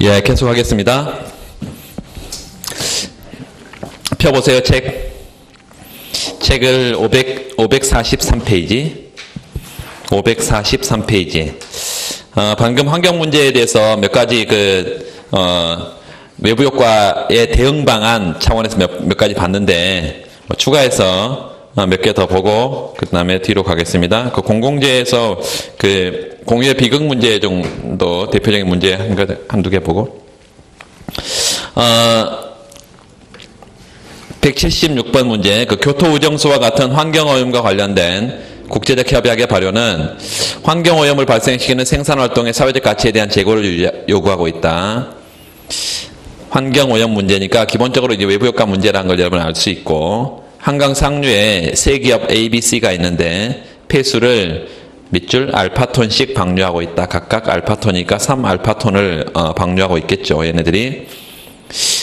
예, 계속하겠습니다. 펴보세요, 책을 543페이지. 543페이지. 방금 환경 문제에 대해서 몇 가지 외부 효과의 대응 방안 차원에서 몇 가지 봤는데, 추가해서 몇 개 더 보고, 그 다음에 뒤로 가겠습니다. 공공재에서 공유의 비극 문제 정도 대표적인 문제 한두 개 보고, 176번 문제, 교토우정수와 같은 환경오염과 관련된 국제적 협약의 발효는 환경오염을 발생시키는 생산활동의 사회적 가치에 대한 재고를 요구하고 있다. 환경오염 문제니까 기본적으로 이제 외부효과 문제라는 걸 여러분 알 수 있고, 한강 상류에 세 기업 A, B, C가 있는데 폐수를 밑줄 알파톤씩 방류하고 있다. 각각 알파톤이니까 3알파톤을 방류하고 있겠죠. 얘네들이.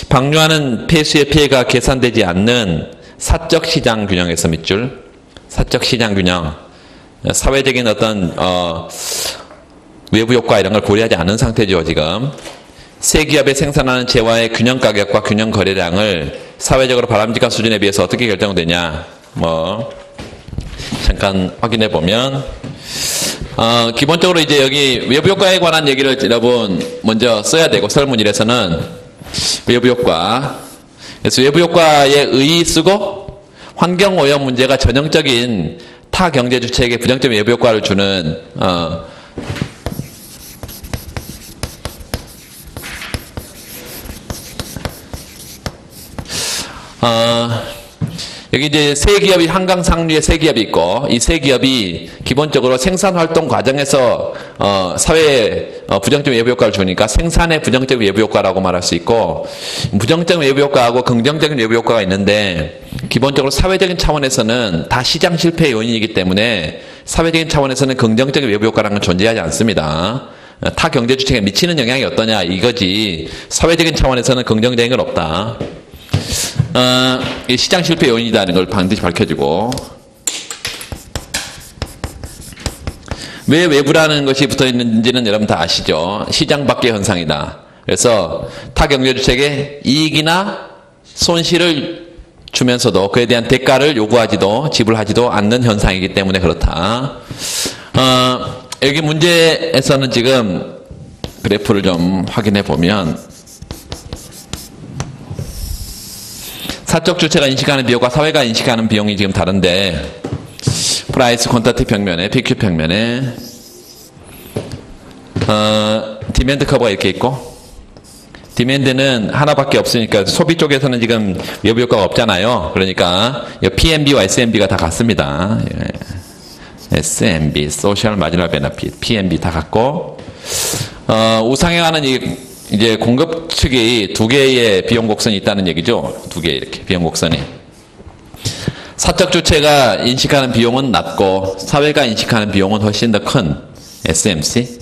방류하는 폐수의 피해가 계산되지 않는 사적 시장 균형에서 밑줄. 사적 시장 균형. 사회적인 어떤 외부 효과 이런 걸 고려하지 않은 상태죠, 지금. 세 기업이 생산하는 재화의 균형 가격과 균형 거래량을 사회적으로 바람직한 수준에 비해서 어떻게 결정되냐. 잠깐 확인해 보면, 기본적으로 이제 여기 외부 효과에 관한 얘기를 여러분 먼저 써야 되고, 설문일에서는 외부 효과. 그래서 외부 효과의 의의 쓰고, 환경오염 문제가 전형적인 타 경제 주체에게 부정적인 외부 효과를 주는, 여기 이제 세 기업이 한강 상류에 세 기업이 있고, 이 세 기업이 기본적으로 생산 활동 과정에서 사회에 부정적인 외부 효과를 주니까 생산의 부정적인 외부 효과라고 말할 수 있고, 부정적인 외부 효과하고 긍정적인 외부 효과가 있는데, 기본적으로 사회적인 차원에서는 다 시장 실패의 요인이기 때문에 사회적인 차원에서는 긍정적인 외부 효과라는 건 존재하지 않습니다. 타 경제 주체에 미치는 영향이 어떠냐 이거지, 사회적인 차원에서는 긍정적인 건 없다. 시장 실패 요인이다는 걸 반드시 밝혀주고, 왜 외부라는 것이 붙어 있는지는 여러분 다 아시죠? 시장 밖의 현상이다. 그래서 타 경제 주체에게 이익이나 손실을 주면서도 그에 대한 대가를 요구하지도 지불하지도 않는 현상이기 때문에 그렇다. 여기 문제에서는 지금 그래프를 좀 확인해 보면, 사적 주체가 인식하는 비용과 사회가 인식하는 비용이 지금 다른데, 프라이스 퀀터티 평면에, PQ 평면에, 디맨드 커버가 이렇게 있고, 디맨드는 하나밖에 없으니까 소비 쪽에서는 지금 외부 효과가 없잖아요. 그러니까 PMB와 SMB가 다 같습니다. SMB, 소셜 마지널 베너핏, PMB 다 같고, 우상향하는 이제 공급 측이 두 개의 비용 곡선이 있다는 얘기죠. 두 개 이렇게 비용 곡선이. 사적 주체가 인식하는 비용은 낮고 사회가 인식하는 비용은 훨씬 더 큰 SMC.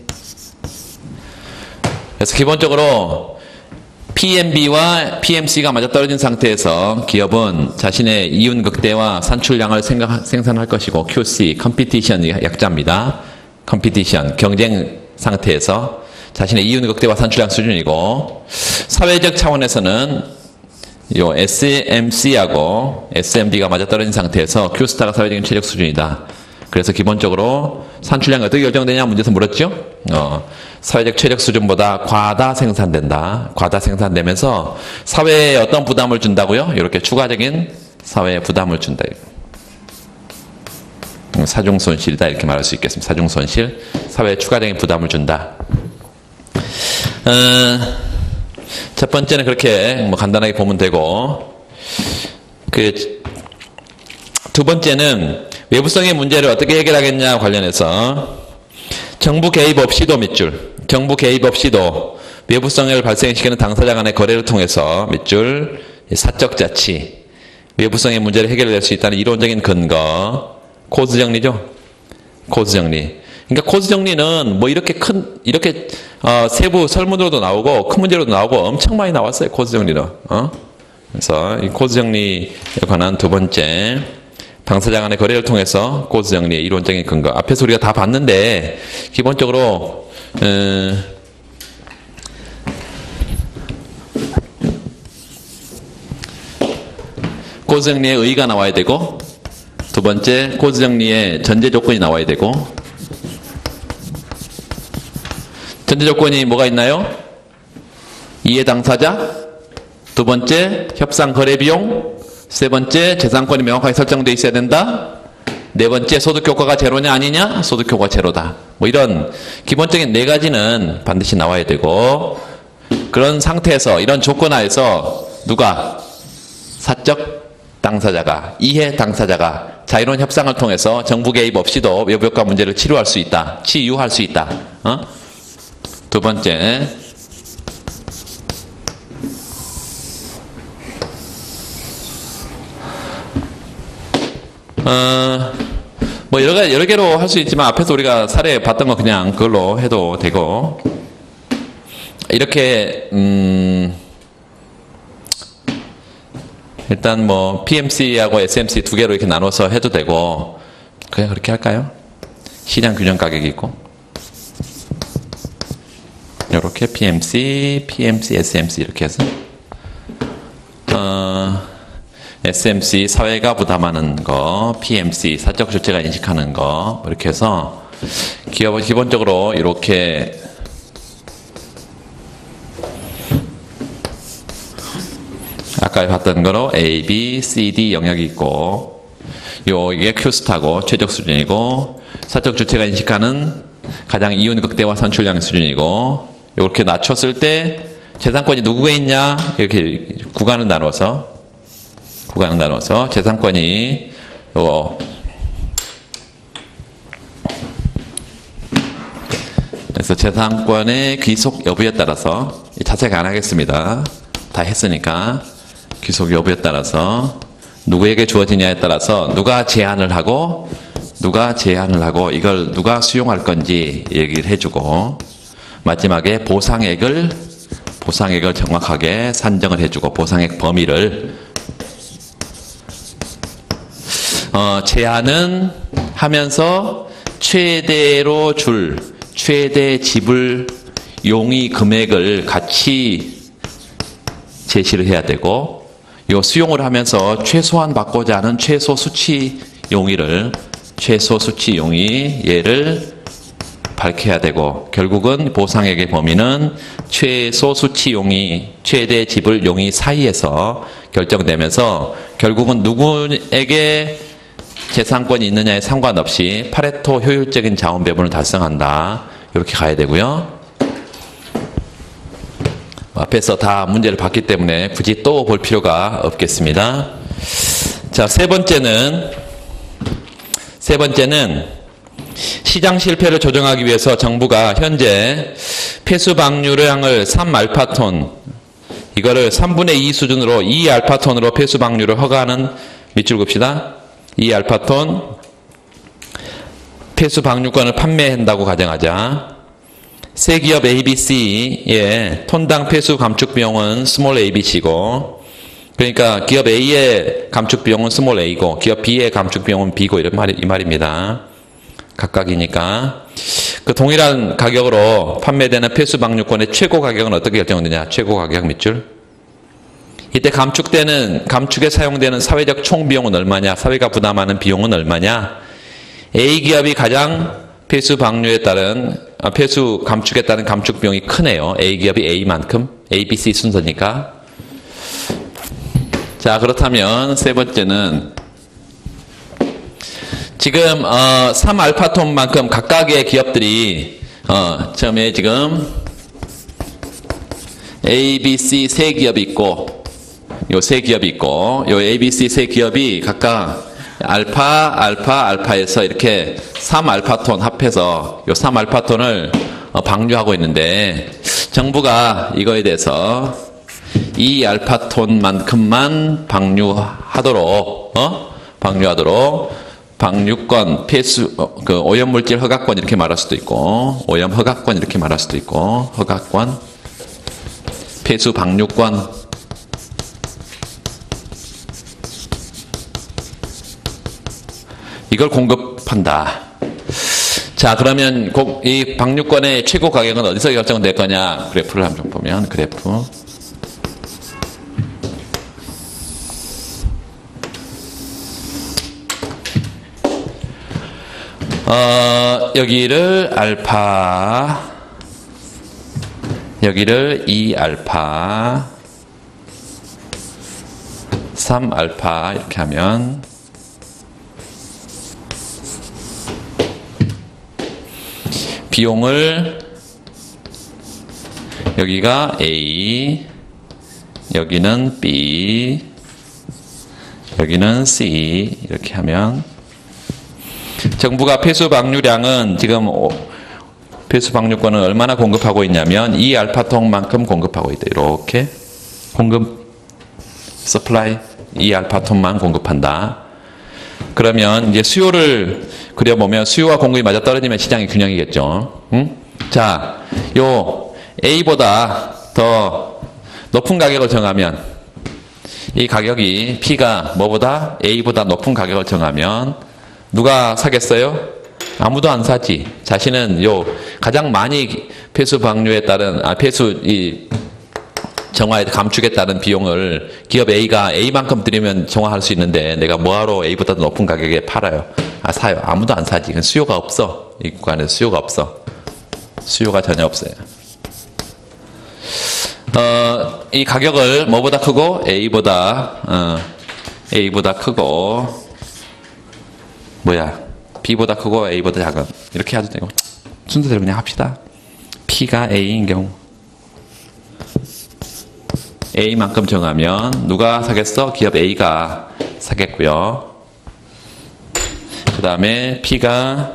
그래서 기본적으로 PMB와 PMC가 맞아떨어진 상태에서 기업은 자신의 이윤 극대화 산출량을 생산할 것이고, QC, 컴피티션이 약자입니다. 컴피티션, 경쟁 상태에서 자신의 이윤 극대화 산출량 수준이고, 사회적 차원에서는 요 SMC하고 SMB가 맞아떨어진 상태에서 Q스타가 사회적인 체력 수준이다. 그래서 기본적으로 산출량이 어떻게 결정되냐 문제에서 물었죠? 사회적 체력 수준보다 과다 생산된다. 과다 생산되면서 사회에 어떤 부담을 준다고요? 이렇게 추가적인 사회에 부담을 준다. 사중손실이다 이렇게 말할 수 있겠습니다. 사중손실, 사회에 추가적인 부담을 준다. 첫 번째는 그렇게 간단하게 보면 되고, 두 번째는 외부성의 문제를 어떻게 해결하겠냐 관련해서, 정부 개입 없이도 밑줄, 정부 개입 없이도 외부성을 발생시키는 당사자 간의 거래를 통해서 밑줄, 사적 자치, 외부성의 문제를 해결할 수 있다는 이론적인 근거, 코즈 정리죠. 코즈 정리. 그러니까 코즈 정리는 이렇게 세부 설문으로도 나오고 큰 문제로도 나오고 엄청 많이 나왔어요. 코즈 정리는. 그래서 이 코즈 정리에 관한 두 번째, 당사자 간의 거래를 통해서 코즈 정리의 이론적인 근거. 앞에서 우리가 다 봤는데, 기본적으로 코드 정리의 의의가 나와야 되고, 두 번째 코드 정리의 전제 조건이 나와야 되고, 전제 조건이 뭐가 있나요? 이해 당사자, 두 번째 협상 거래 비용, 세 번째 재산권이 명확하게 설정되어 있어야 된다, 네 번째 소득 효과가 제로냐 아니냐, 소득 효과가 제로다. 뭐 이런 기본적인 네 가지는 반드시 나와야 되고, 그런 상태에서 이런 조건 하에서 누가 사적 당사자가, 이해 당사자가 자유로운 협상을 통해서 정부 개입 없이도 외부 효과 문제를 치유할 수 있다. 두 번째, 뭐 여러 개로 할 수 있지만 앞에서 우리가 사례 봤던 거 그냥 그걸로 해도 되고, 이렇게 일단 뭐 PMC하고 SMC 두 개로 이렇게 나눠서 해도 되고, 그냥 그렇게 할까요? 시장 균형 가격이 있고, 이렇게 PMC, SMC 이렇게 해서 SMC 사회가 부담하는 거, PMC 사적 주체가 인식하는 거, 이렇게 해서 기업은 기본적으로 이렇게 아까 봤던 거로 A, B, C, D 영역이 있고, 이게 Q스타고 최적 수준이고, 사적 주체가 인식하는 가장 이윤 극대화 산출량 수준이고, 이렇게 낮췄을 때 재산권이 누구에 있냐, 이렇게 구간을 나눠서 재산권이 그래서 재산권의 귀속 여부에 따라서 자세히 안 하겠습니다. 다 했으니까 귀속 여부에 따라서 누구에게 주어지냐에 따라서 누가 제한을 하고 이걸 누가 수용할 건지 얘기를 해주고, 마지막에 보상액을 정확하게 산정을 해주고, 보상액 범위를 제한은 하면서 최대 지불 용의 금액을 같이 제시를 해야 되고, 요 수용을 하면서 최소한 받고자 하는 최소 수치 용의를 얘를 밝혀야 되고, 결국은 보상액의 범위는 최소 수치 용의, 최대 지불 용의 사이에서 결정되면서 결국은 누구에게 재산권이 있느냐에 상관없이 파레토 효율적인 자원 배분을 달성한다. 이렇게 가야 되고요. 앞에서 다 문제를 봤기 때문에 굳이 또 볼 필요가 없겠습니다. 자, 세 번째는 시장 실패를 조정하기 위해서 정부가 현재 폐수 방류량을 3알파톤, 이거를 3분의 2 수준으로 2알파톤으로 폐수 방류를 허가하는, 밑줄 긋읍시다. 2알파톤 폐수 방류권을 판매한다고 가정하자. 세 기업 ABC의 톤당 폐수 감축 비용은 스몰 abc고, 그러니까 기업 A의 감축 비용은 스몰 a고 기업 B의 감축 비용은 B고, 이 말입니다. 각각이니까. 그 동일한 가격으로 판매되는 폐수 방류권의 최고 가격은 어떻게 결정되냐? 최고 가격 밑줄. 이때 감축에 사용되는 사회적 총 비용은 얼마냐? 사회가 부담하는 비용은 얼마냐? A 기업이 가장 폐수 감축에 따른 감축 비용이 크네요. A 기업이 A만큼, ABC 순서니까. 자, 그렇다면 세 번째는 지금 3알파톤만큼 각각의 기업들이 처음에 지금 A, B, C 세 기업이 있고, 요 A, B, C 세 기업이 각각 알파에서 이렇게 3알파톤 합해서 요 3알파톤을 방류하고 있는데, 정부가 이거에 대해서 2알파톤만큼만 방류하도록 방류권, 폐수, 오염물질 허가권 이렇게 말할 수도 있고, 오염 허가권 이렇게 말할 수도 있고, 허가권, 폐수 방류권, 이걸 공급한다. 자, 그러면 이 방류권의 최고 가격은 어디서 결정될 거냐? 그래프를 한번 보면, 그래프. 여기를 알파, 여기를 2알파, 3알파 이렇게 하면 비용을 여기가 A, 여기는 B, 여기는 C 이렇게 하면 정부가 폐수 방류량은 지금 폐수 방류권은 얼마나 공급하고 있냐면 2알파톤만큼 공급하고 있다. 이렇게 공급 서플라이 2알파톤만 공급한다. 그러면 이제 수요를 그려보면 수요와 공급이 맞아 떨어지면 시장의 균형이겠죠. 응? 자, 요 A보다 더 높은 가격을 정하면 이 가격이 P가 뭐보다 A보다 높은 가격을 정하면 누가 사겠어요? 아무도 안 사지. 자신은 요 가장 많이 폐수 방류에 따른 폐수 이 정화에 감축에 따른 비용을 기업 A가 A만큼 들이면 정화할 수 있는데 내가 뭐하러 A보다 더 높은 가격에 팔아요? 사요. 아무도 안 사지. 그건 수요가 없어. 이 구간에서 수요가 없어. 수요가 전혀 없어요. 이 가격을 뭐보다 크고 A보다 크고 B보다 크고 A보다 작은 이렇게 해도 되고 순서대로 그냥 합시다. P가 A인 경우 A만큼 정하면 누가 사겠어? 기업 A가 사겠고요. 그 다음에 P가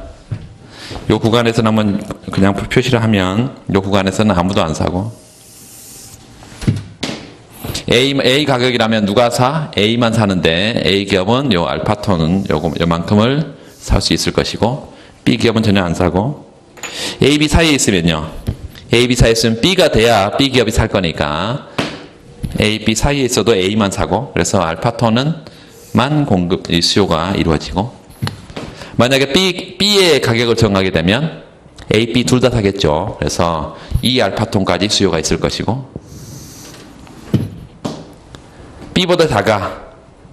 요 구간에서는 한번 그냥 표시를 하면 요 구간에서는 아무도 안 사고 A 가격이라면 누가 사? A만 사는데 A 기업은 요 알파톤은 요만큼을 살 수 있을 것이고 B 기업은 전혀 안 사고 A, B 사이에 있으면요. A, B 사이에 있으면 B가 돼야 B 기업이 살 거니까 A, B 사이에 있어도 A만 사고 그래서 알파톤은만 공급, 수요가 이루어지고 만약에 B의 가격을 정하게 되면 A, B 둘 다 사겠죠. 그래서 2알파톤까지 수요가 있을 것이고 B보다 작아.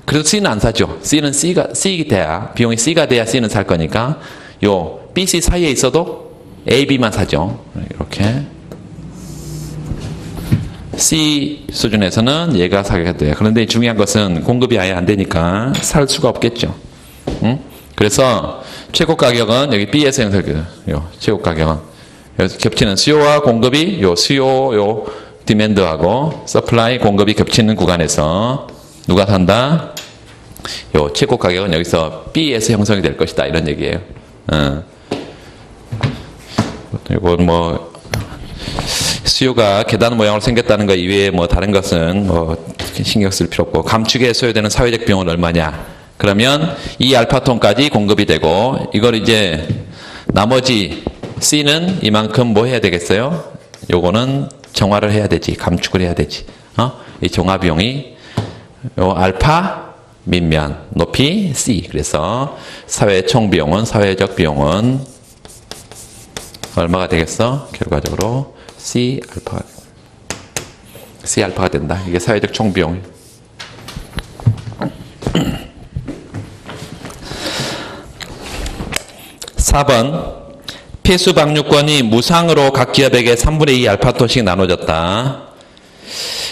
그래서 C는 안 사죠. C는 C 돼야 비용이 C가 돼야 C는 살 거니까 요 B, C 사이에 있어도 A, B만 사죠. 이렇게 C 수준에서는 얘가 사게 돼요. 그런데 중요한 것은 공급이 아예 안 되니까 살 수가 없겠죠. 응? 그래서 최고 가격은 여기 B에서 요 최고 가격은 여기서 겹치는 수요와 공급이 요 수요 디맨드하고 서플라이 공급이 겹치는 구간에서 누가 산다? 요 최고 가격은 여기서 B에서 형성이 될 것이다. 이런 얘기예요. 이건 뭐 수요가 계단 모양으로 생겼다는 것 이외에 뭐 다른 것은 뭐 신경 쓸 필요 없고 감축에 소요되는 사회적 비용은 얼마냐? 그러면 이 알파톤까지 공급이 되고 이걸 이제 나머지 C는 이만큼 뭐 해야 되겠어요? 요거는 정화를 해야 되지. 감축을 해야 되지. 이 정화 비용이 요 알파 밑면 높이 C. 그래서 사회 총 비용은 사회적 비용은 얼마가 되겠어? 결과적으로 C 알파가 된다. 이게 사회적 총 비용. (4번) 폐수 방류권이 무상으로 각 기업에게 3분의 2 알파톤씩 나눠졌다.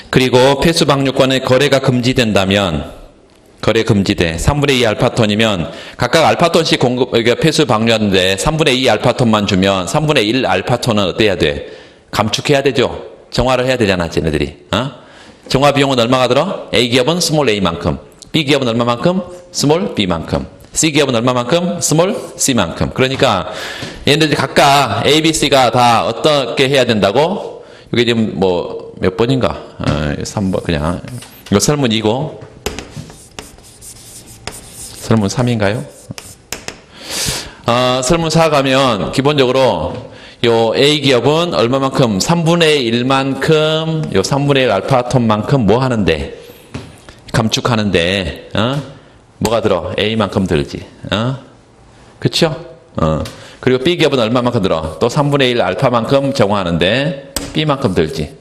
그리고 폐수 방류권의 거래가 금지된다면 거래 금지돼. 3분의 2 알파톤이면 각각 알파톤씩 폐수 방류하는데 3분의 2 알파톤만 주면 3분의 1 알파톤은 어때야 돼? 감축해야 되죠. 정화를 해야 되잖아, 쟤네들이. 정화 비용은 얼마가 들어? A 기업은 스몰 a만큼, B 기업은 얼마만큼? 스몰 b만큼, C 기업은 얼마만큼? 스몰 c만큼. 그러니까 얘네들이 각각 A, B, C가 다 어떻게 해야 된다고? 이게 지금 뭐 몇 번인가? 3번 그냥 이거 설문 2고 설문 3인가요? 설문 4 가면 기본적으로 요 A 기업은 얼마만큼 3분의 1만큼 요 3분의 1 알파톤만큼 뭐 하는데 감축하는데 뭐가 들어? A만큼 들지. 그쵸? 그리고 B 기업은 얼마만큼 들어? 또 3분의 1 알파만큼 정화하는데 B만큼 들지.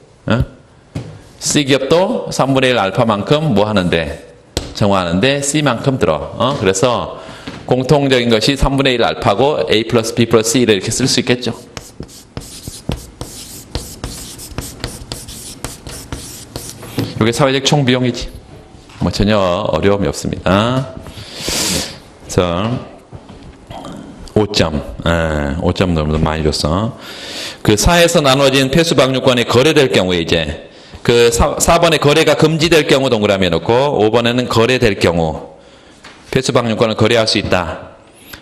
C 기업도 3분의 1 알파만큼 뭐 하는데? 정화하는데 C만큼 들어. 그래서 공통적인 것이 3분의 1 알파고 A 플러스 B 플러스 C를 이렇게 쓸 수 있겠죠. 이게 사회적 총비용이지. 뭐 전혀 어려움이 없습니다. 그래서 5점 너무 많이 줬어. 그 사에서 나눠진 폐수 방류권이 거래될 경우에 이제 그 4번에 거래가 금지될 경우 동그라미 해놓고 5번에는 거래될 경우 폐수 방류권을 거래할 수 있다.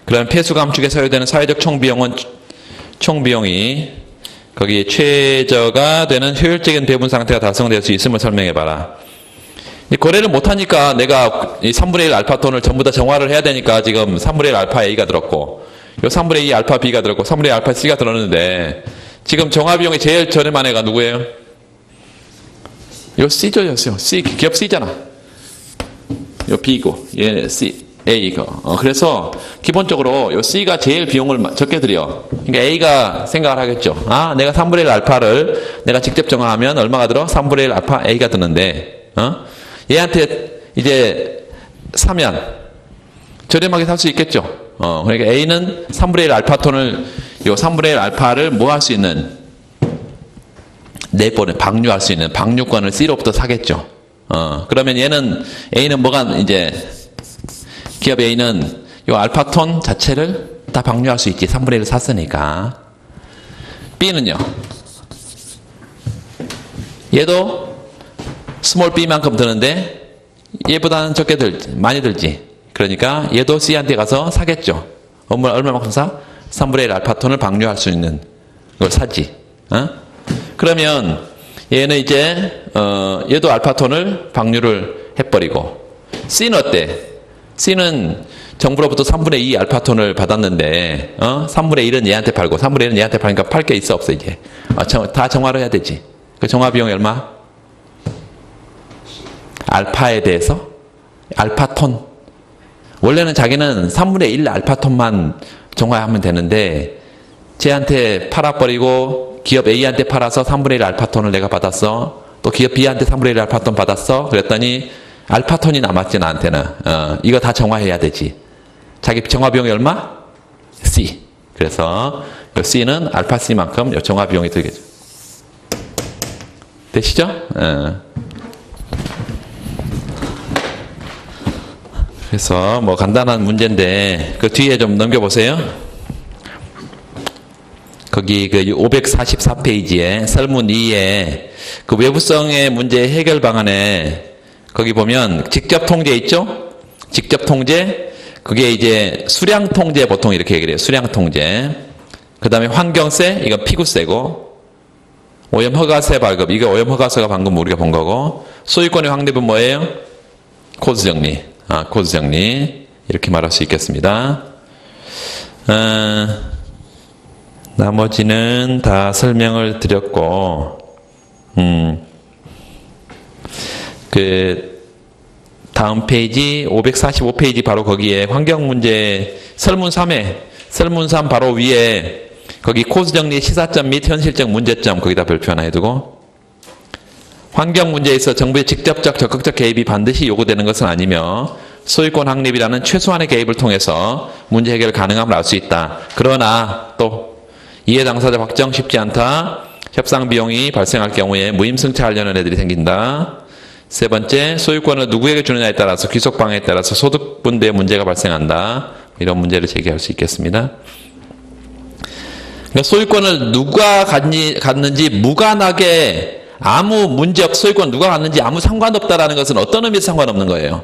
그러면 폐수 감축에 사용되는 사회적 총비용이 거기에 최저가 되는 효율적인 배분 상태가 달성될 수 있음을 설명해봐라. 거래를 못하니까 내가 이 3분의 1 알파톤을 전부 다 정화를 해야 되니까 지금 3분의 1 알파 A가 들었고 요 3분의 2 알파 B가 들었고 3분의 1 알파 C가 들었는데 지금 정화 비용이 제일 저렴한 애가 누구예요? 요 C죠, 요 C. 기업 C잖아. 요 B고 얘 C, A가. 그래서 기본적으로 요 C가 제일 비용을 적게 들여. 그러니까 A가 생각을 하겠죠. 아, 내가 3분의 1 알파를 내가 직접 정화하면 얼마가 들어? 3분의 1 알파 A가 드는데, 얘한테 이제 사면 저렴하게 살 수 있겠죠. 그러니까 A는 3분의 1 알파톤을, 요 3분의 1 알파를 뭐 할 수 있는, 내보내, 방류할 수 있는 방류권을 C로부터 사겠죠. 그러면 얘는, A는 뭐가 이제, 기업 A는 요 알파톤 자체를 다 방류할 수 있지. 3분의 1을 샀으니까. B는요. 얘도 스몰 b만큼 드는데 얘보다는 적게 들지, 많이 들지. 그러니까 얘도 C한테 가서 사겠죠. 얼마만큼 사? 3분의 1 알파톤을 방류할 수 있는 걸 사지. 그러면 얘는 이제 얘도 알파톤을 방류를 해버리고 C는 어때? C는 정부로부터 3분의 2 알파톤을 받았는데 3분의 1은 얘한테 팔고 3분의 1은 얘한테 파니까 팔 게 있어 없어 이제. 다 정화를 해야 되지. 그 정화 비용이 얼마? 알파에 대해서 알파톤. 원래는 자기는 3분의 1 알파톤만 정화하면 되는데 쟤한테 팔아버리고 기업 A한테 팔아서 3분의 1 알파톤을 내가 받았어. 또 기업 B한테 3분의 1 알파톤 받았어. 그랬더니 알파톤이 남았지 나한테는. 이거 다 정화해야 되지. 자기 정화 비용이 얼마? C. 그래서 C는 알파 C만큼 정화 비용이 들겠죠. 되시죠? 그래서 뭐 간단한 문제인데 그 뒤에 좀 넘겨보세요. 거기 그 544페이지에 설문 2에 그 외부성의 문제 해결 방안에 거기 보면 직접 통제 있죠? 직접 통제. 그게 이제 수량 통제 보통 이렇게 얘기를 해요. 수량 통제. 그 다음에 환경세, 이건 피구세고, 오염 허가세 발급, 이게 오염 허가세가 방금 우리가 본 거고, 소유권의 확립은 뭐예요? 코드 정리. 코드 정리. 이렇게 말할 수 있겠습니다. 나머지는 다 설명을 드렸고, 그 다음 페이지 545페이지 바로 거기에 환경문제 설문 3에 설문 3 바로 위에 거기 코스 정리 시사점 및 현실적 문제점 거기다 별표 하나 해두고 환경문제에서 정부의 직접적 적극적 개입이 반드시 요구되는 것은 아니며 소유권 확립이라는 최소한의 개입을 통해서 문제 해결 가능함을 알 수 있다. 그러나 또 이해 당사자 확정 쉽지 않다. 협상 비용이 발생할 경우에 무임승차하려는 애들이 생긴다. 세 번째, 소유권을 누구에게 주느냐에 따라서 귀속 방해에 따라서 소득 분배에 문제가 발생한다. 이런 문제를 제기할 수 있겠습니다. 그러니까 소유권을 누가 갖는지 무관하게 아무 문제 소유권 누가 갖는지 아무 상관없다라는 것은 어떤 의미에서 상관없는 거예요?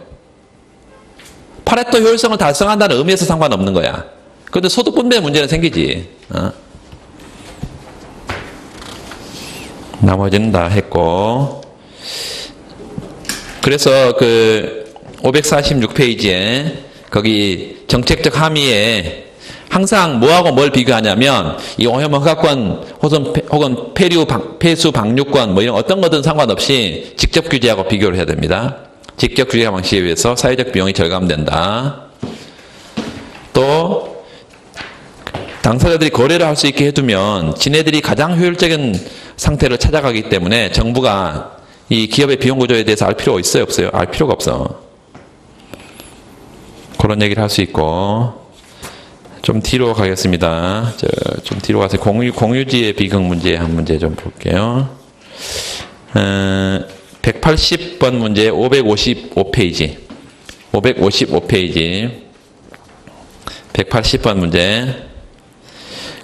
파레토 효율성을 달성한다는 의미에서 상관없는 거야. 그런데 소득 분배 문제는 생기지. 나머지는 다 했고. 그래서 그 546페이지에 거기 정책적 함의에 항상 뭐하고 뭘 비교하냐면 이 오염 허가권 혹은 폐수 방류권 뭐 이런 어떤 거든 상관없이 직접 규제하고 비교를 해야 됩니다. 직접 규제 방식에 의해서 사회적 비용이 절감된다. 또 당사자들이 거래를 할 수 있게 해두면 지네들이 가장 효율적인 상태를 찾아가기 때문에 정부가 이 기업의 비용 구조에 대해서 알 필요가 있어요? 없어요? 알 필요가 없어. 그런 얘기를 할 수 있고 좀 뒤로 가겠습니다. 좀 뒤로 가서 공유지의 비극 문제 한 문제 좀 볼게요. 180번 문제 555페이지. 555페이지. 180번 문제.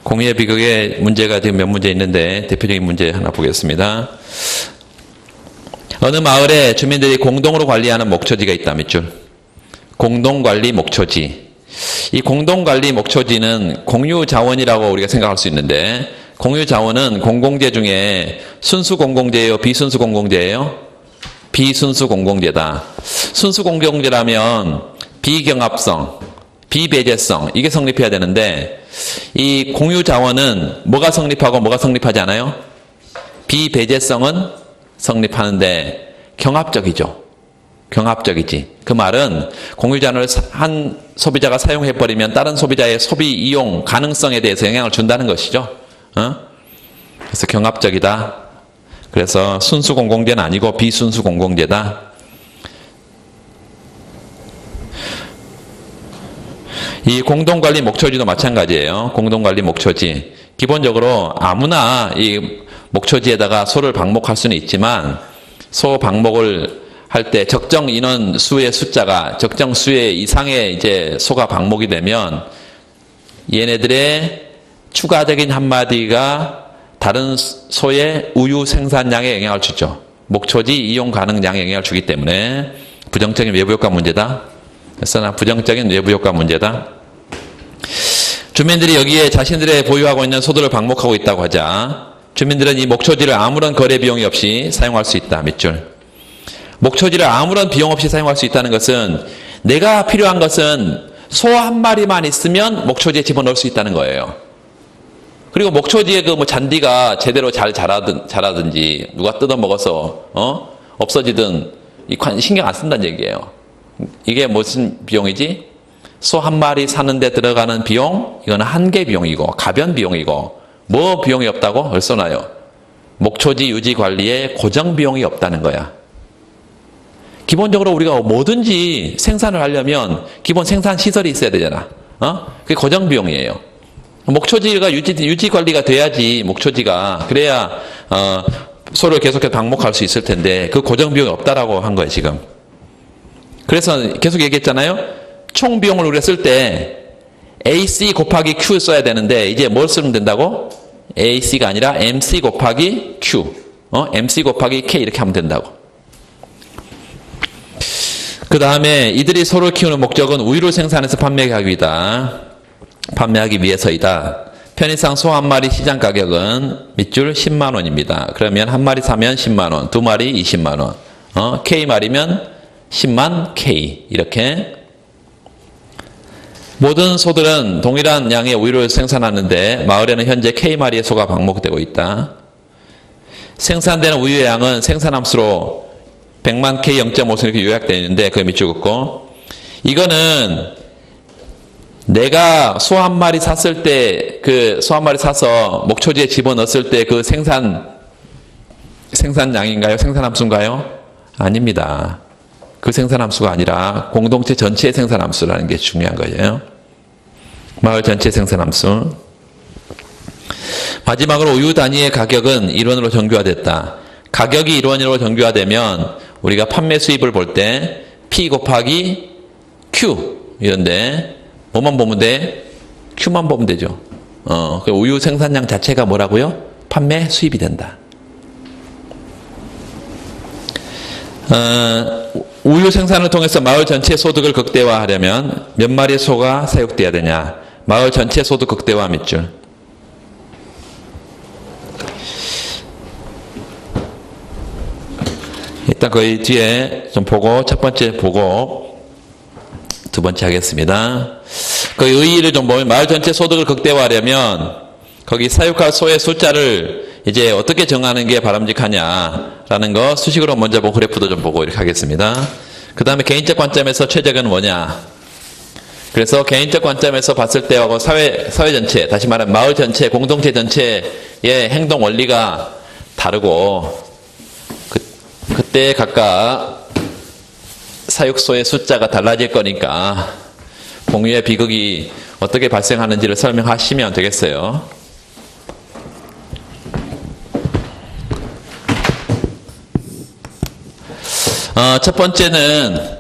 공유의 비극의 문제가 지금 몇 문제 있는데 대표적인 문제 하나 보겠습니다. 어느 마을에 주민들이 공동으로 관리하는 목초지가 있다 밑줄. 공동관리 목초지. 이 공동관리 목초지는 공유자원이라고 우리가 생각할 수 있는데, 공유자원은 공공재 중에 순수 공공재예요? 비순수 공공재예요? 비순수 공공재다. 순수 공공재라면 비경합성, 비배제성 이게 성립해야 되는데, 이 공유자원은 뭐가 성립하고 뭐가 성립하지 않아요? 비배제성은 성립하는데 경합적이죠. 경합적이지. 그 말은 공유자원을 한 소비자가 사용해버리면 다른 소비자의 소비 이용 가능성에 대해서 영향을 준다는 것이죠. 그래서 경합적이다. 그래서 순수 공공재는 아니고 비순수 공공재다. 이 공동관리 목초지도 마찬가지예요. 공동관리 목초지. 기본적으로 아무나 이 목초지에다가 소를 방목할 수는 있지만, 소 방목을 할 때 적정 인원 수의 숫자가 적정 수의 이상의 이제 소가 방목이 되면 얘네들의 추가적인 한마디가 다른 소의 우유 생산량에 영향을 주죠. 목초지 이용 가능량에 영향을 주기 때문에 부정적인 외부 효과 문제다. 그래서 부정적인 외부 효과 문제다. 주민들이 여기에 자신들의 보유하고 있는 소들을 방목하고 있다고 하자, 주민들은 이 목초지를 아무런 거래 비용이 없이 사용할 수 있다. 밑줄. 목초지를 아무런 비용 없이 사용할 수 있다는 것은 내가 필요한 것은 소 한 마리만 있으면 목초지에 집어넣을 수 있다는 거예요. 그리고 목초지에 그 뭐 잔디가 제대로 잘 자라든지 누가 뜯어먹어서 없어지든 신경 안 쓴다는 얘기예요. 이게 무슨 비용이지? 소 한 마리 사는데 들어가는 비용? 이거는 한계 비용이고 가변 비용이고, 뭐 비용이 없다고? 뭘 써놔요? 목초지 유지 관리에 고정 비용이 없다는 거야. 기본적으로 우리가 뭐든지 생산을 하려면 기본 생산 시설이 있어야 되잖아. 그게 고정 비용이에요. 목초지가 유지 관리가 돼야지, 목초지가. 그래야 소를 계속해서 방목할 수 있을 텐데 그 고정 비용이 없다라고 한 거예요, 지금. 그래서 계속 얘기했잖아요. 총 비용을 우리가 쓸 때 AC 곱하기 Q 써야 되는데, 이제 뭘 쓰면 된다고? AC가 아니라 MC 곱하기 Q, MC 곱하기 K 이렇게 하면 된다고. 그 다음에 이들이 소를 키우는 목적은 우유를 생산해서 판매하기 위해서이다. 편의상 소 한 마리 시장 가격은 밑줄 10만 원입니다. 그러면 한 마리 사면 10만 원, 두 마리 20만 원, K 마리면 10만 K. 이렇게 모든 소들은 동일한 양의 우유를 생산하는데 마을에는 현재 K 마리의 소가 방목되고 있다. 생산되는 우유의 양은 생산함수로 100만 K 0.5선 이렇게 요약되어 있는데 그 밑줄 긋고, 이거는 내가 소 한 마리 샀을 때, 그 소 한 마리 사서 목초지에 집어넣었을 때 그 생산량인가요? 생산함수인가요? 아닙니다. 그 생산함수가 아니라 공동체 전체의 생산함수라는 게 중요한 거예요. 마을 전체 생산함수. 마지막으로 우유 단위의 가격은 1원으로 정규화됐다. 가격이 1원으로 정규화되면 우리가 판매 수입을 볼 때 P 곱하기 Q 이런데 뭐만 보면 돼? Q만 보면 되죠. 우유 생산량 자체가 뭐라고요? 판매 수입이 된다. 우유 생산을 통해서 마을 전체 소득을 극대화하려면 몇 마리의 소가 사육돼야 되냐? 마을 전체 소득 극대화 밑줄. 일단 거의 뒤에 좀 보고, 첫 번째 보고 두 번째 하겠습니다. 그 의의를 좀 보면, 마을 전체 소득을 극대화하려면 거기 사육할 소의 숫자를 이제 어떻게 정하는 게 바람직하냐라는 거 수식으로 먼저 보고 그래프도 좀 보고 이렇게 하겠습니다. 그 다음에 개인적 관점에서 최적은 뭐냐. 그래서 개인적 관점에서 봤을 때하고 사회 전체, 다시 말하면 마을 전체, 공동체 전체의 행동 원리가 다르고, 그때 각각 사육소의 숫자가 달라질 거니까 공유의 비극이 어떻게 발생하는지를 설명하시면 되겠어요. 첫 번째는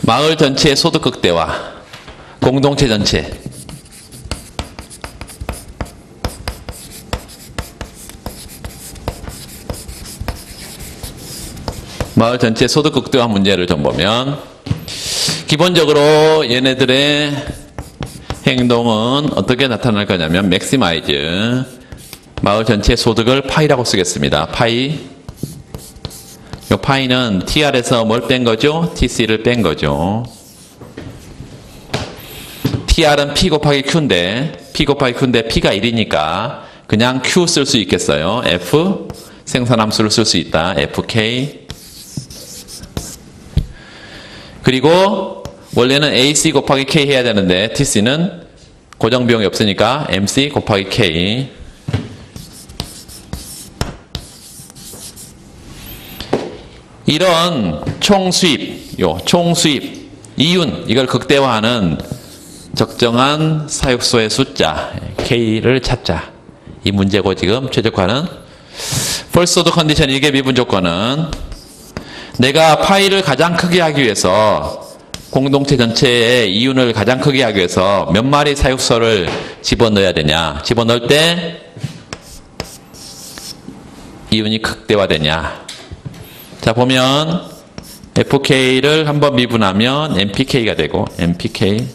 마을 전체의 소득 극대화, 공동체 전체. 마을 전체 소득 극대화 문제를 좀 보면 기본적으로 얘네들의 행동은 어떻게 나타날 거냐면 maximize 마을 전체 소득을 파이라고 쓰겠습니다. 파이. 요 파이는 TR에서 뭘 뺀 거죠? TC를 뺀 거죠. TR은 P 곱하기 Q인데 P가 1이니까 그냥 Q 쓸 수 있겠어요. F 생산함수를 쓸 수 있다. FK. 그리고 원래는 AC 곱하기 K 해야 되는데 TC는 고정 비용이 없으니까 MC 곱하기 K. 이런 총수입, 총수입, 이윤, 이걸 극대화하는 적정한 사육소의 숫자, K를 찾자. 이 문제고 지금 최적화는. First order condition, 이게 미분 조건은 내가 파이를 가장 크게 하기 위해서 공동체 전체의 이윤을 가장 크게 하기 위해서 몇 마리 사육소를 집어넣어야 되냐. 집어넣을 때 이윤이 극대화되냐. 자, 보면 FK를 한번 미분하면 MPK가 되고, MPK.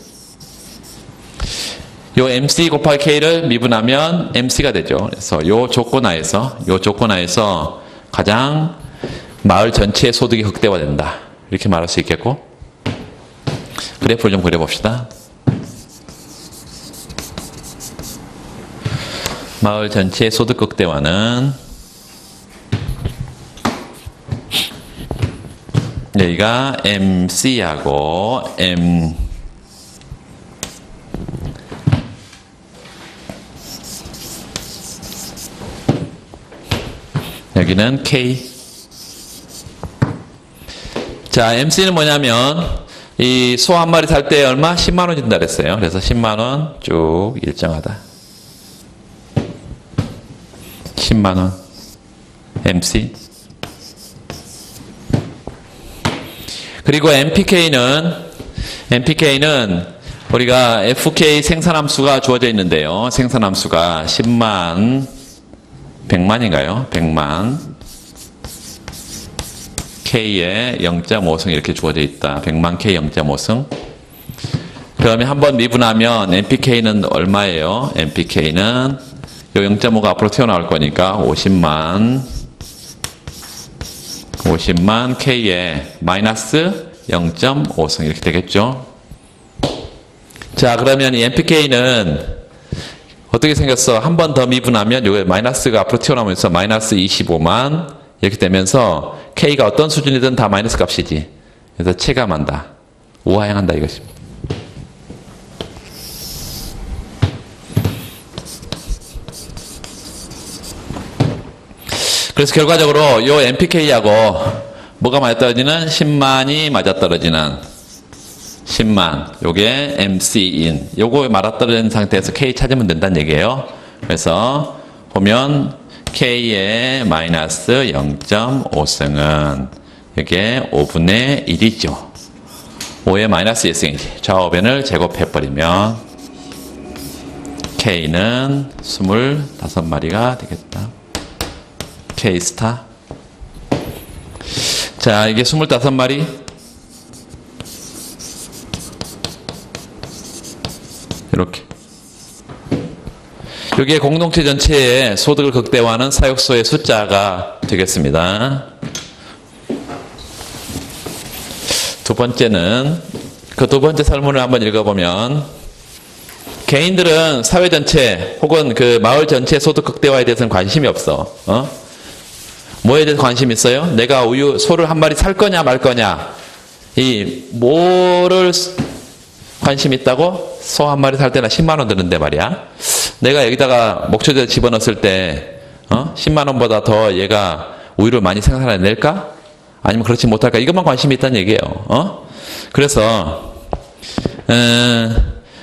요 MC 곱하기 K를 미분하면 MC가 되죠. 그래서 요 조건하에서 가장 마을 전체의 소득이 극대화된다. 이렇게 말할 수 있겠고, 그래프를 좀 그려봅시다. 마을 전체의 소득 극대화는 여기가 MC하고 여기는 K. 자, MC는 뭐냐면 이 소 한 마리 살 때 얼마? 10만 원 준다 그랬어요. 그래서 10만 원 쭉 일정하다. 10만 원 MC. 그리고 MPK는 우리가 FK 생산함수가 주어져 있는데요. 생산함수가 10만 100만인가요? 100만 K에 0.5승 이렇게 주어져 있다. 100만 K 0.5승. 그러면 한번 미분하면 MPK는 얼마예요? MPK는 요 0.5가 앞으로 튀어나올 거니까 50만 K에 마이너스 0.5승 이렇게 되겠죠. 자, 그러면 이 MPK는 어떻게 생겼어? 한 번 더 미분하면 요게 마이너스가 앞으로 튀어나오면서 마이너스 25만 이렇게 되면서 K가 어떤 수준이든 다 마이너스 값이지. 그래서 체감한다. 우하향한다 이것입니다. 그래서 결과적으로 요 MPK하고 뭐가 맞아떨어지는? 10만이 맞아떨어지는 10만. 요게 MC인. 요거 맞아떨어진 상태에서 K 찾으면 된다는 얘기예요. 그래서 보면 K의 마이너스 0.5승은 이게 5분의 1이죠. 5의 마이너스 1승이지. 좌우변을 제곱해버리면 K는 25마리가 되겠다. K 스타. 자, 이게 25마리. 이렇게. 이게 공동체 전체의 소득을 극대화하는 사육소의 숫자가 되겠습니다. 두 번째는 그 두 번째 설문을 한번 읽어보면 개인들은 사회 전체 혹은 그 마을 전체 소득 극대화에 대해서는 관심이 없어. 뭐에 대해서 관심이 있어요? 내가 소를 한 마리 살 거냐 말 거냐. 이 뭐를 관심 있다고? 소 한 마리 살 때나 10만 원 드는데 말이야. 내가 여기다가 목초제 집어넣었을 때 10만 원보다 더 얘가 우유를 많이 생산해낼까? 아니면 그렇지 못할까? 이것만 관심이 있다는 얘기예요. 그래서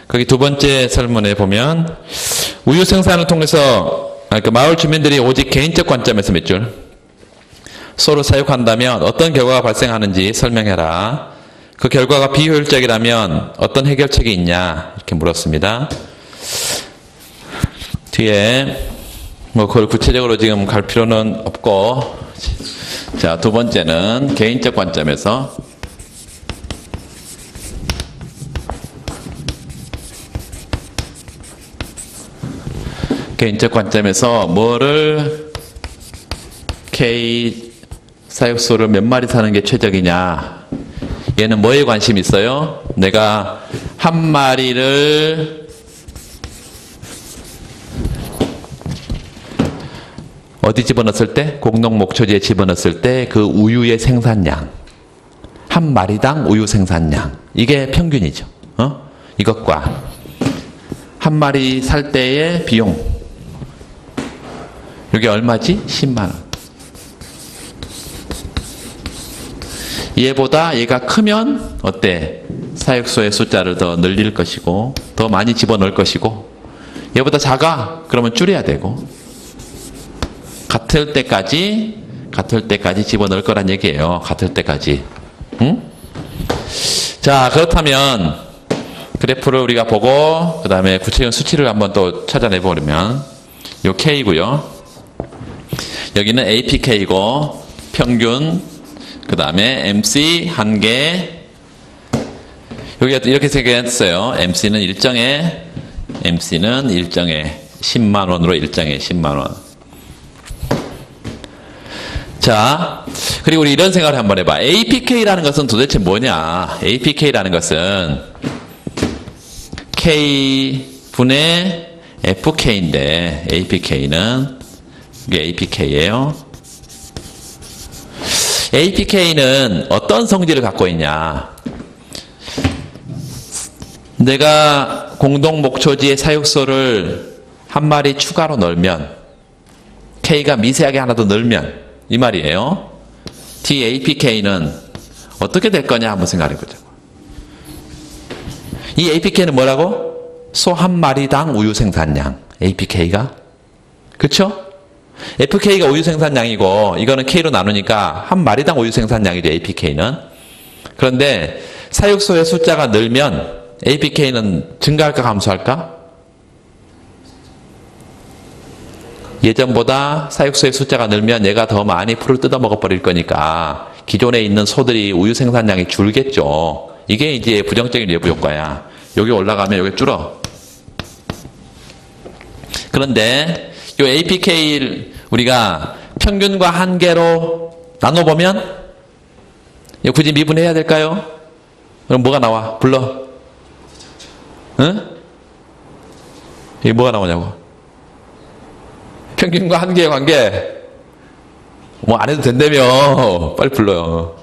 거기 두 번째 설문에 보면 우유 생산을 통해서 그 마을 주민들이 오직 개인적 관점에서 몇 줄 소를 사육한다면 어떤 결과가 발생하는지 설명해라. 그 결과가 비효율적이라면 어떤 해결책이 있냐 이렇게 물었습니다. 뒤에 뭐 그걸 구체적으로 지금 갈 필요는 없고, 자, 두 번째는 개인적 관점에서 뭐를 K 사육소를 몇 마리 사는 게 최적이냐. 얘는 뭐에 관심이 있어요? 내가 한 마리를 어디 집어넣었을 때? 공동 목초지에 집어넣었을 때 그 우유의 생산량, 한 마리당 우유 생산량, 이게 평균이죠. 이것과 한 마리 살 때의 비용, 이게 얼마지? 10만 원. 얘보다 얘가 크면 어때? 사육소의 숫자를 더 늘릴 것이고 더 많이 집어넣을 것이고, 얘보다 작아? 그러면 줄여야 되고, 같을 때까지 집어넣을 거란 얘기예요. 같을 때까지. 응? 자, 그렇다면 그래프를 우리가 보고 그 다음에 구체적인 수치를 한번 또 찾아내보려면 요 K고요. 여기는 APK고 평균, 그 다음에 MC 한 개. 여기가 이렇게 생겼어요. MC는 일정에 10만 원으로 일정에 10만 원. 자, 그리고 우리 이런 생각을 한번 해봐. APK라는 것은 도대체 뭐냐? APK라는 것은 K분의 FK인데, APK는 이게 APK예요. APK는 어떤 성질을 갖고 있냐? 내가 공동 목초지의 사육소를 한 마리 추가로 넣으면, K가 미세하게 하나 더 넣으면 이 말이에요. TAPK는 어떻게 될 거냐 한번 생각해 보자. 이 APK는 뭐라고? 소 한 마리당 우유 생산량. APK가. 그쵸? FK가 우유 생산량이고 이거는 K로 나누니까 한 마리당 우유 생산량이죠. APK는. 그런데 사육소의 숫자가 늘면 APK는 증가할까 감소할까? 예전보다 사육소의 숫자가 늘면 얘가 더 많이 풀을 뜯어먹어 버릴 거니까 기존에 있는 소들이 우유 생산량이 줄겠죠. 이게 이제 부정적인 내부 효과야. 여기 올라가면 여기 줄어. 그런데 이 APK를 우리가 평균과 한계로 나눠보면 이거 굳이 미분해야 될까요? 그럼 뭐가 나와? 불러. 응? 이게 뭐가 나오냐고. 평균과 한계의 관계. 뭐 안 해도 된다며. 빨리 불러요.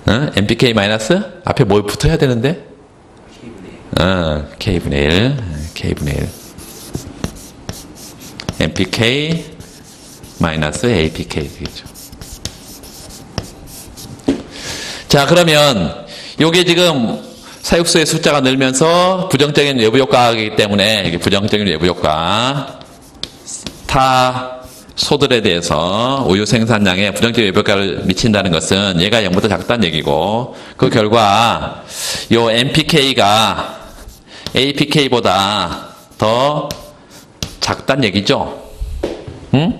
응? MPK 마이너스? 앞에 뭐 붙어야 되는데? K분의 1. K분의 1. MPK 마이너스 APK 되겠죠. 자, 그러면 요게 지금 사육소의 숫자가 늘면서 부정적인 외부 효과이기 때문에, 이게 부정적인 외부 효과, 타 소들에 대해서 우유 생산량에 부정적인 외부 효과를 미친다는 것은 얘가 0보다 작다는 얘기고, 그 결과 요 MPK가 APK보다 더 작다는 얘기죠. 응?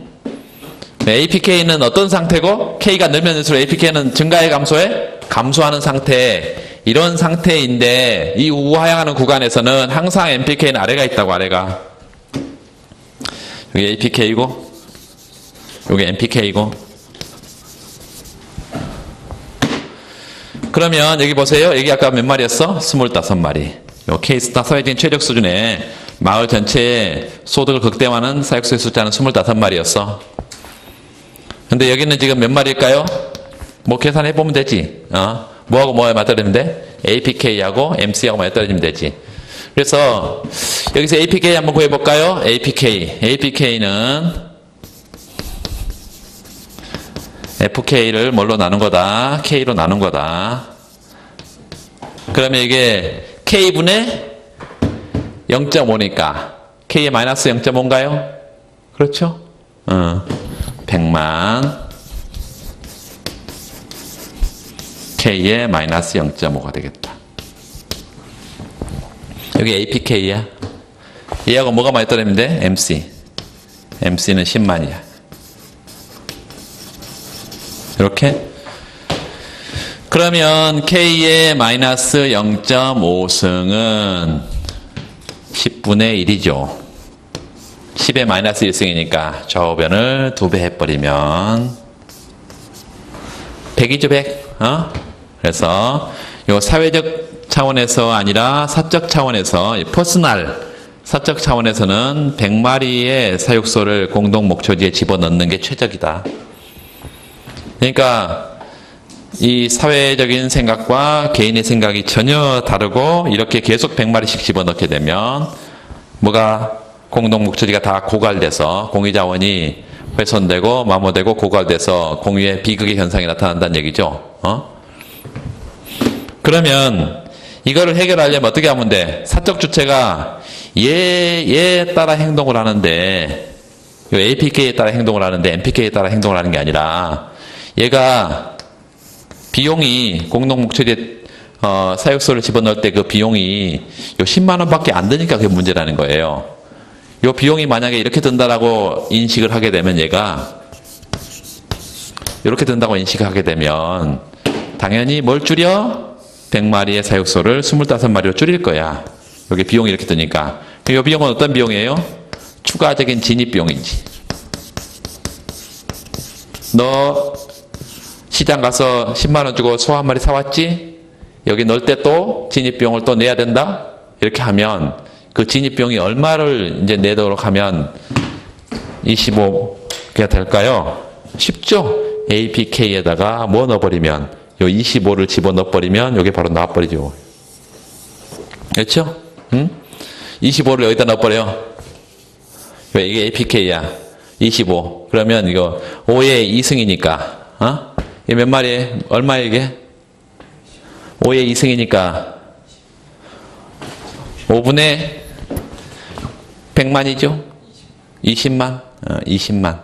APK는 어떤 상태고, K가 늘면 늘수록 APK는 증가해 감소해? 감소하는 상태. 이런 상태인데 이 우하향하는 구간에서는 항상 MPK는 아래가 있다고. 아래가 여기 APK이고 여기 MPK이고. 그러면 여기 보세요. 여기 아까 몇 마리였어? 25마리. 요 K스타 사회적인 최적 수준에 마을 전체의 소득을 극대화하는 사육소의 숫자는 25마리였어. 근데 여기는 지금 몇 마리일까요? 뭐 계산해 보면 되지. 뭐하고 뭐에 맞떨어지면 돼? APK하고 MC하고 맞떨어지면 되지. 그래서 여기서 APK 한번 구해볼까요? APK는 FK를 뭘로 나눈 거다? K로 나눈 거다. 그러면 이게 K분의 0.5니까 K의 마이너스 0.5인가요? 그렇죠? 100만 K의 마이너스 0.5가 되겠다. 여기 APK야. 얘하고 뭐가 많이 떨어지는데? MC. MC는 10만이야. 이렇게. 그러면 K의 마이너스 0.5승은 10분의 1이죠. 10의 마이너스 1승이니까 좌우변을 2배 해버리면 100이죠, 100. 그래서 요 사회적 차원에서 아니라 사적 차원에서, 퍼스널, 사적 차원에서는 100마리의 사육소를 공동 목초지에 집어넣는 게 최적이다. 그러니까 이 사회적인 생각과 개인의 생각이 전혀 다르고 이렇게 계속 100마리씩 집어넣게 되면 뭐가 공동 목초지가 다 고갈돼서 공유자원이 훼손되고 마모되고 고갈돼서 공유의 비극의 현상이 나타난다는 얘기죠. 그러면 이거를 해결하려면 어떻게 하면 돼? 사적 주체가 얘에 따라 행동을 하는데, APK에 따라 행동을 하는데 MPK에 따라 행동을 하는 게 아니라 얘가 비용이 공동 목초지에 사육소를 집어넣을 때 그 비용이 요 10만 원밖에 안 드니까 그게 문제라는 거예요. 요 비용이 만약에 이렇게 든다라고 인식을 하게 되면 얘가 이렇게 든다고 인식을 하게 되면 당연히 뭘 줄여? 100마리의 사육소를 25마리로 줄일 거야. 여기 비용이 이렇게 드니까. 이 비용은 어떤 비용이에요? 추가적인 진입 비용이지. 너 시장 가서 10만 원 주고 소 한 마리 사왔지? 여기 넣을 때 또 진입 비용을 또 내야 된다? 이렇게 하면 그 진입 비용이 얼마를 이제 내도록 하면 25가 될까요? 쉽죠? APK에다가 뭐 넣어버리면 요 25를 집어넣어버리면 여기 바로 나와버리죠. 그렇죠? 25를 여기다 넣어버려. 왜? 이게 APK야. 25. 그러면 이거 5의 2승이니까 이게 몇 마리에? 얼마에 이게? 5의 2승이니까 5분의 100만이죠? 20만? 20만.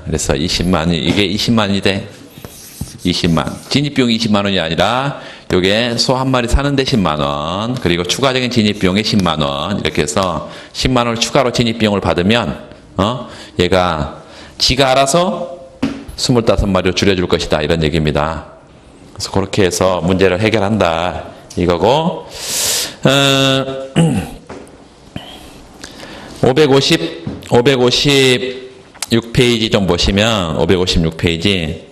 그래서 20만이, 이게 20만이 돼. 20만. 진입비용이 20만 원이 아니라 요게 소 한 마리 사는 데 10만 원, 그리고 추가적인 진입비용이 10만 원, 이렇게 해서 10만 원을 추가로 진입비용을 받으면 얘가 지가 알아서 25마리로 줄여줄 것이다, 이런 얘기입니다. 그래서 그렇게 해서 문제를 해결한다 이거고, 556페이지 좀 보시면 556페이지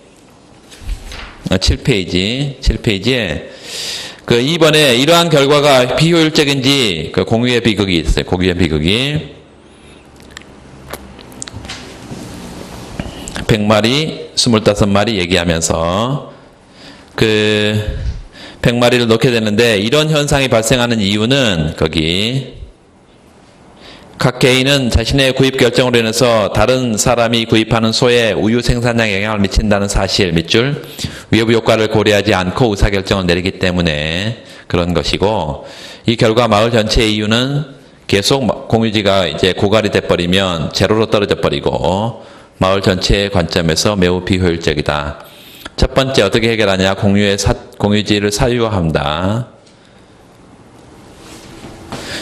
7페이지에 그 2번에 이러한 결과가 비효율적인지 그 공유의 비극이 있어요. 공유의 비극이 100마리, 25마리 얘기하면서 그 100마리를 넣게 되는데, 이런 현상이 발생하는 이유는 거기 각 개인은 자신의 구입 결정으로 인해서 다른 사람이 구입하는 소의 우유 생산량에 영향을 미친다는 사실 밑줄, 외부 효과를 고려하지 않고 의사결정을 내리기 때문에 그런 것이고, 이 결과 마을 전체의 이유는 계속 공유지가 이제 고갈이 돼버리면 제로로 떨어져 버리고 마을 전체의 관점에서 매우 비효율적이다. 첫 번째 어떻게 해결하냐? 공유지를 사유화한다.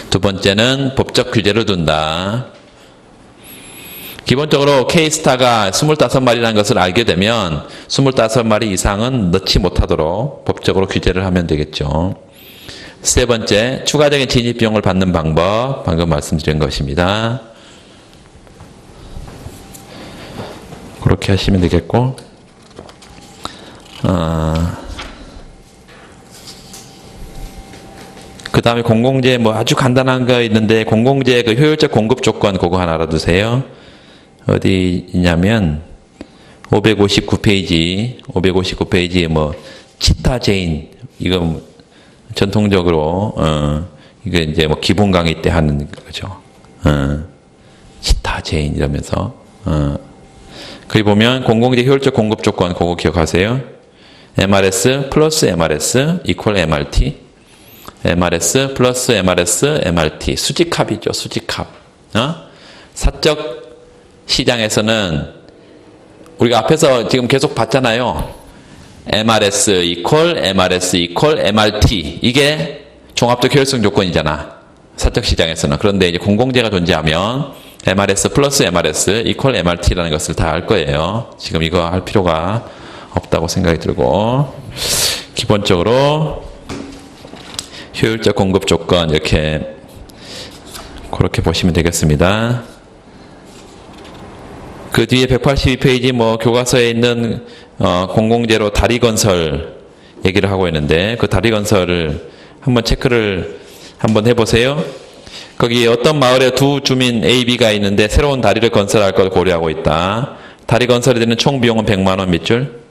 두 번째는 법적 규제를 둔다. 기본적으로 K스타가 25마리라는 것을 알게 되면 25마리 이상은 넣지 못하도록 법적으로 규제를 하면 되겠죠. 세 번째, 추가적인 진입비용을 받는 방법, 방금 말씀드린 것입니다. 그렇게 하시면 되겠고, 그 다음에 공공재 뭐 아주 간단한 거 있는데, 공공재 그 효율적 공급 조건 그거 하나 알아두세요. 어디 있냐면 559페이지에 뭐 치타제인, 이거 전통적으로 이거 이제 뭐 기본 강의 때 하는 거죠. 치타제인 이러면서 거기 보면 공공재 효율적 공급 조건 그거 기억하세요. MRS 플러스 MRS 이퀄 MRT. MRS 플러스 MRS, MRT. 수직합이죠, 수직합. 사적 시장에서는 우리가 앞에서 지금 계속 봤잖아요. MRS 이퀄, MRS 이퀄, MRT. 이게 종합적 효율성 조건이잖아. 사적 시장에서는. 그런데 이제 공공재가 존재하면 MRS 플러스 MRS 이퀄 MRT라는 것을 다 알 거예요. 지금 이거 할 필요가 없다고 생각이 들고, 기본적으로 효율적 공급 조건 이렇게 그렇게 보시면 되겠습니다. 그 뒤에 182페이지 뭐 교과서에 있는 공공재로 다리건설 얘기를 하고 있는데, 그 다리건설을 한번 체크를 한번 해보세요. 거기 어떤 마을에 두 주민 A, B가 있는데 새로운 다리를 건설할 걸 고려하고 있다. 다리 건설에 드는 총 비용은 100만 원 밑줄.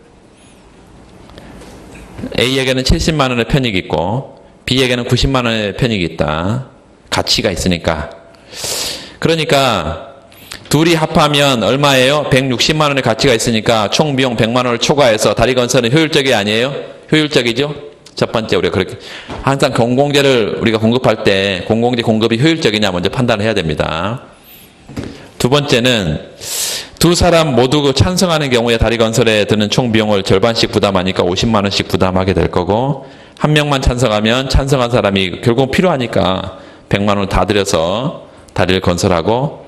A에게는 70만 원의 편익이 있고 B에게는 90만 원의 편익이 있다. 가치가 있으니까. 그러니까 둘이 합하면 얼마예요? 160만 원의 가치가 있으니까 총 비용 100만 원을 초과해서 다리 건설은 효율적이 아니에요? 효율적이죠? 첫 번째, 우리가 그렇게 항상 공공재를 우리가 공급할 때 공공재 공급이 효율적이냐 먼저 판단을 해야 됩니다. 두 번째는 두 사람 모두 찬성하는 경우에 다리 건설에 드는 총 비용을 절반씩 부담하니까 50만 원씩 부담하게 될 거고, 한 명만 찬성하면 찬성한 사람이 결국 필요하니까 100만 원을 다 들여서 다리를 건설하고,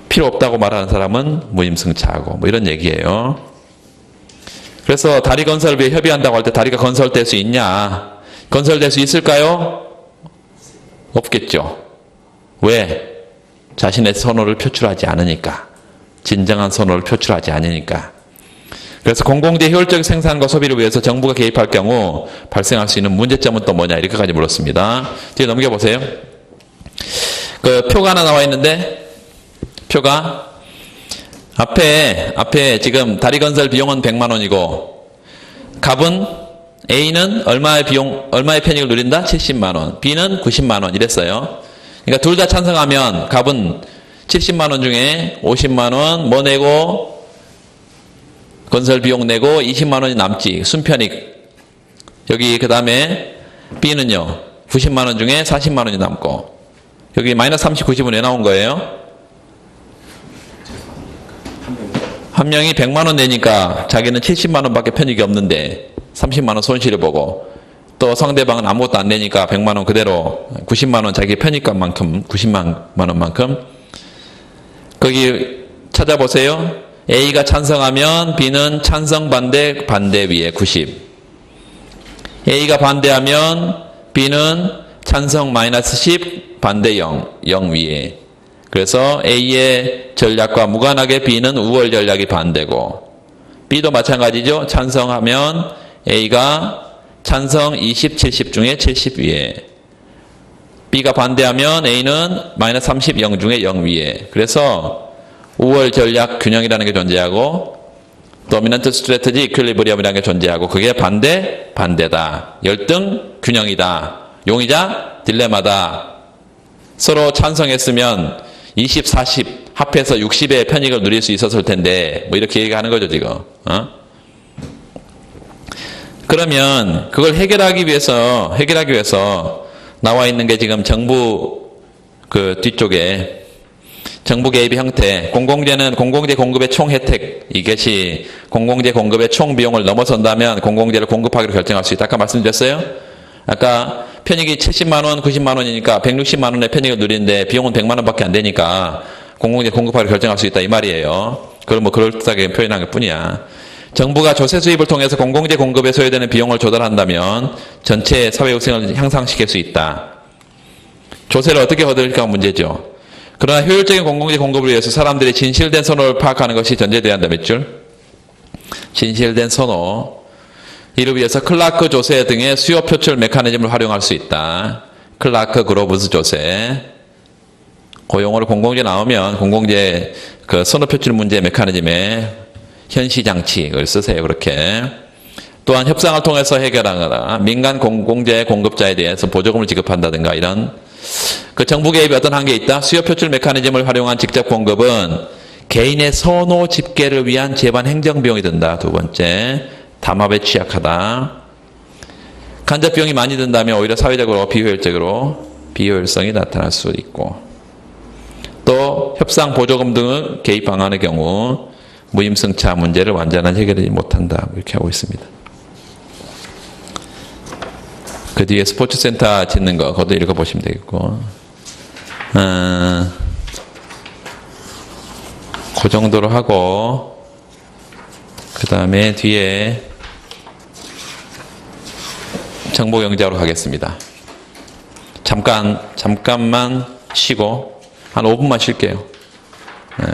필요 없다고 말하는 사람은 무임승차하고, 뭐 이런 얘기예요. 그래서 다리 건설비에 협의한다고 할 때 다리가 건설될 수 있냐? 건설될 수 있을까요? 없겠죠. 왜? 자신의 선호를 표출하지 않으니까. 진정한 선호를 표출하지 않으니까. 그래서 공공재 효율적 생산과 소비를 위해서 정부가 개입할 경우 발생할 수 있는 문제점은 또 뭐냐? 이렇게까지 물었습니다. 뒤에 넘겨보세요. 그 표가 하나 나와 있는데, 표가 앞에 지금 다리 건설 비용은 100만 원이고, 갑은 A는 얼마의 편익을 누린다? 70만 원. B는 90만 원 이랬어요. 그러니까 둘 다 찬성하면 갑은 70만 원 중에 50만 원 뭐 내고, 건설 비용 내고 20만 원이 남지. 순편익. 여기 그 다음에 B는요. 90만 원 중에 40만 원이 남고. 여기 마이너스 30, 90은 왜 나온 거예요? 한 명이 100만 원 내니까 자기는 70만 원밖에 편익이 없는데 30만 원 손실을 보고, 또 상대방은 아무것도 안 내니까 100만 원 그대로 90만 원 자기 편익값만큼 90만 원만큼. 거기 찾아보세요. A가 찬성하면 B는 찬성 반대 위에 90. A가 반대하면 B는 찬성 마이너스 10 반대 0 위에. 그래서 A의 전략과 무관하게 B는 우월 전략이 반대고, B도 마찬가지죠. 찬성하면 A가 찬성 20, 70 중에 70 위에, B가 반대하면 A는 마이너스 30, 0 중에 0 위에. 그래서 우월 전략 균형이라는 게 존재하고, 도미넌트 스트래티지 이퀄리브리엄이라는 게 존재하고, 그게 반대다. 열등 균형이다. 용의자 딜레마다. 서로 찬성했으면 20, 40 합해서 60의 편익을 누릴 수 있었을 텐데, 뭐 이렇게 얘기하는 거죠 지금. 그러면 그걸 해결하기 위해서 나와 있는 게 지금 정부 그 뒤쪽에 정부 개입의 형태. 공공재는 공공재 공급의 총 혜택, 이것이 공공재 공급의 총 비용을 넘어선다면 공공재를 공급하기로 결정할 수 있다. 아까 말씀드렸어요. 아까 편익이 70만 원, 90만 원이니까 160만 원의 편익을 누리는데 비용은 100만 원밖에 안 되니까 공공재 공급하기로 결정할 수 있다 이 말이에요. 그걸 뭐 그럴듯하게 표현한 것 뿐이야. 정부가 조세 수입을 통해서 공공재 공급에 소요되는 비용을 조달한다면 전체 사회 혁신을 향상시킬 수 있다. 조세를 어떻게 얻을까 문제죠. 그러나 효율적인 공공재 공급을 위해서 사람들이 진실된 선호를 파악하는 것이 전제돼야 한다. 몇 줄? 진실된 선호. 이를 위해서 클라크 조세 등의 수요 표출 메커니즘을 활용할 수 있다. 클라크 그로브스 조세. 그 용어로 공공재 나오면 공공재 그 선호 표출 문제 메커니즘에 현시 장치를 쓰세요. 그렇게. 또한 협상을 통해서 해결하거나 민간 공공재 공급자에 대해서 보조금을 지급한다든가 이런 그 정부 개입이 어떤 한계 있다. 수요 표출 메커니즘을 활용한 직접 공급은 개인의 선호 집계를 위한 제반 행정 비용이 든다. 두 번째. 담합에 취약하다. 간접 비용이 많이 든다면 오히려 사회적으로 비효율성이 나타날 수 있고, 또 협상 보조금 등의 개입 방안의 경우 무임승차 문제를 완전히 해결하지 못한다, 이렇게 하고 있습니다. 그 뒤에 스포츠센터 짓는 거, 그것도 읽어보시면 되겠고, 그 정도로 하고, 그 다음에 뒤에 정보경제로 가겠습니다. 잠깐만 쉬고, 한 5분만 쉴게요. 네.